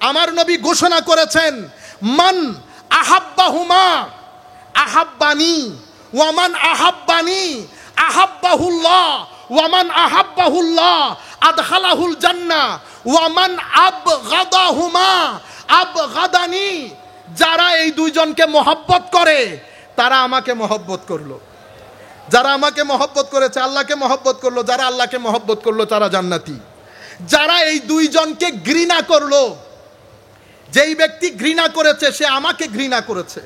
আমার নবী ঘোষণা করেছেন, মান আহাব্বাহুমা আহাব্বানি ওয়া মান আহাব্বানি আহাব্বাহুল্লাহ ওয়া মান আহাব্বাহুল্লাহ আদখালাহুল জান্নাহ ওয়া মান আবগাদাহুমা আবগাদানি। যারা এই দুইজনকে মহব্বত করে তারা আমাকে মহব্বত করলো। যারা আমাকে মহব্বত করেছে আল্লাহকে মহব্বত করলো, যারা আল্লাহকে মহব্বত করলো তারা জান্নাতি। যারা এই দুইজনকে ঘৃণা করলো, যেই ব্যক্তি ঘৃণা করেছে সে আমাকে ঘৃণা করেছে,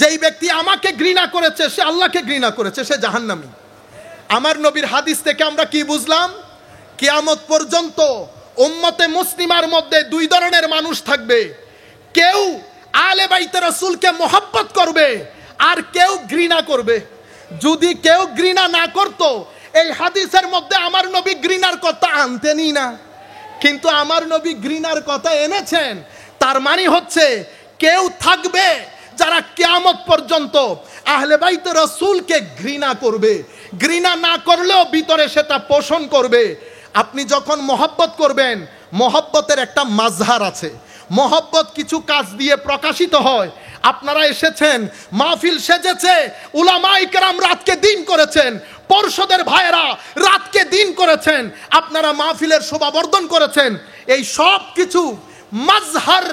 যেই ব্যক্তি আমাকে ঘৃণা করেছে সে আল্লাহকে ঘৃণা করেছে, সে জাহান্নামী। আমার নবীর হাদিস থেকে আমরা কি বুঝলাম? কিয়ামত পর্যন্ত উম্মতে মুসলিমার মধ্যে দুই ধরনের মানুষ থাকবে, কেউ আলে বাইতে রাসূলকে মহব্বত করবে আর কেউ ঘৃণা করবে। যদি কেউ ঘৃণা না করত এই হাদিসের মধ্যে আমার নবী ঘৃণার কথা আনতেনই না, কিন্তু আমার নবী ঘৃণার কথা এনেছেন। তার মানে হচ্ছে কেউ থাকবে যারা কিয়ামত পর্যন্ত আহলে বাইতে রাসূলকে ঘৃণা করবে, ঘৃণা না করলেও ভিতরে সেটা পোষণ করবে। আপনি যখন মহব্বত করবেন, মহব্বতের একটা মাজহার আছে, মহব্বত কিছু কাজ দিয়ে প্রকাশিত হয়। আপনারা এসেছেন, মাহফিল সেজেছে, উলামায়ে কেরাম রাতকে দিন করেছেন, পর্ষদের ভাইয়েরা রাতকে দিন করেছেন, আপনারা মাহফিলের শোভাবর্ধন করেছেন। এই সব কিছু মাজহার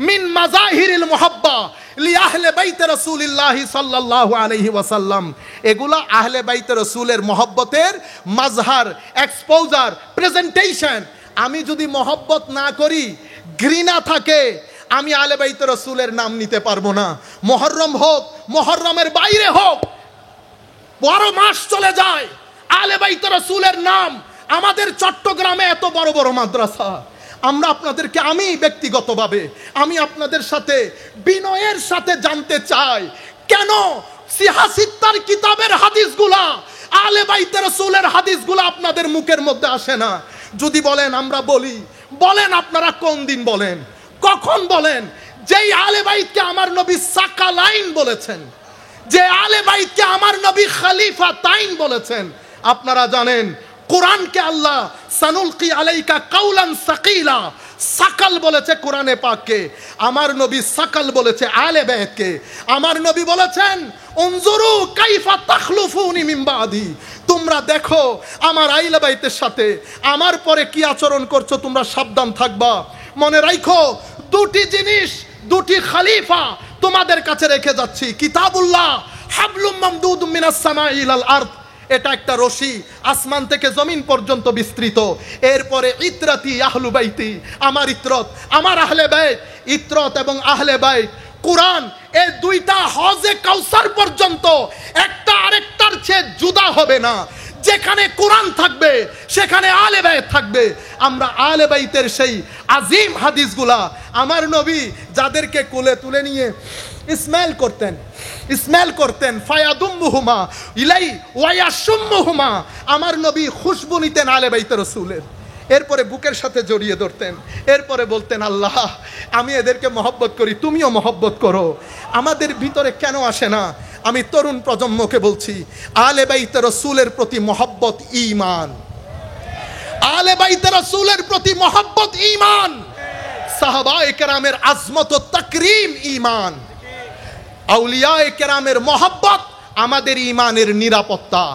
মিন মাজাহিরিল মুহাব্বা লি আহলে বাইতে রাসূলিল্লাহি সাল্লাল্লাহু আলাইহি ওয়াসাল্লাম। এগুলা আহলে বাইতে রাসূলের মহব্বতের মাজহার, এক্সপোজার, প্রেজেন্টেশন। আমি যদি মহব্বত না করি, ঘৃণা থাকে, আমি আহলে বাইতে রাসূলের নাম নিতে পারবো না। মুহররম হোক, মুহররমের বাইরে হোক, 12 মাস চলে যায়, আহলে বাইতে রাসূলের নাম। আমাদের চট্টগ্রামে এত বড় বড় মাদ্রাসা, আমরা আপনাদেরকে, আমি ব্যক্তিগতভাবে আমি আপনাদের সাথে বিনয়ের সাথে জানতে চাই, কেন সিহাসিত্তার কিতাবের হাদিসগুলা, আহলে বাইতে রাসূলের হাদিসগুলা আপনাদের মুখের মধ্যে আসে না? যদি বলেন আমরা বলি, বলেন আপনারা কোন দিন বলেন, কখন বলেন? যেই আহলে বাইতকে আমার নবী সাকালাইন বলেছেন, যে আহলে বাইতকে আমার নবী খলিফা তাইন বলেছেন, আপনারা জানেন কোরআনকে আল্লাহ সানুলকি আলাইকা কাউলান সাকিলা সাকাল বলেছে কোরআনে পাককে, আমার নবী সাকাল বলেছে আহলে বাইতকে। আমার নবী বলেছেন উনজুরু কাইফা তাখলুফুনি মিন বাদি, তোমরা দেখো আমার আহলে বাইতের সাথে আমার পরে কি আচরণ করছো, তোমরা সাবধান থাকবা। মনে রাখো দুটি জিনিস, দুটি খলিফা তোমাদের কাছে রেখে যাচ্ছি, কিতাবুল্লাহ হাবলুম মামদুদুম মিনাস সামাই ইলাল আরদ, এটা একটা রশি আসমান থেকে জমিন পর্যন্ত বিস্তৃত। এরপরে ইতরাতি আহলু বাইতি, আমার ইতরত, আমার আহলে বাইত, ইতরত এবং আহলে বাইত, কুরআন, এই দুইটা হজে কাউসার পর্যন্ত একটা আরেকটার চেয়ে জুদা হবে না। যেখানে কোরআন থাকবে সেখানে আহলে বাইত থাকবে। আমরা আহলে বাইতের সেই আজিম হাদিসগুলা, আমার নবী যাদেরকে কোলে তুলে নিয়ে ইসমাইল করতেন ফায়াদুম্মুহুমা ইলাই ওয়ায়াশুম্মুহুমা, আমার নবী খুশবু নিতেন আহলে বাইতে রাসূলের, এরপরে বুকের সাথে জড়িয়ে ধরতেন, এরপরে বলতেন আল্লাহ আমি এদেরকে মহব্বত করি, তুমিও মহব্বত করো। আমাদের ভিতরে কেন আসে না? আমি তরুণ প্রজন্মকে বলছি, আহলে বাইতে রাসূলের প্রতি মহব্বত ঈমান, আহলে বাইতে রাসূলের প্রতি মহব্বত ঈমান, সাহাবায়ে কেরামের আজমত ও তাকরীম ঈমান, আউলিয়ায়ে কেরামের মহব্বত আমাদের ঈমানের নিরাপত্তা।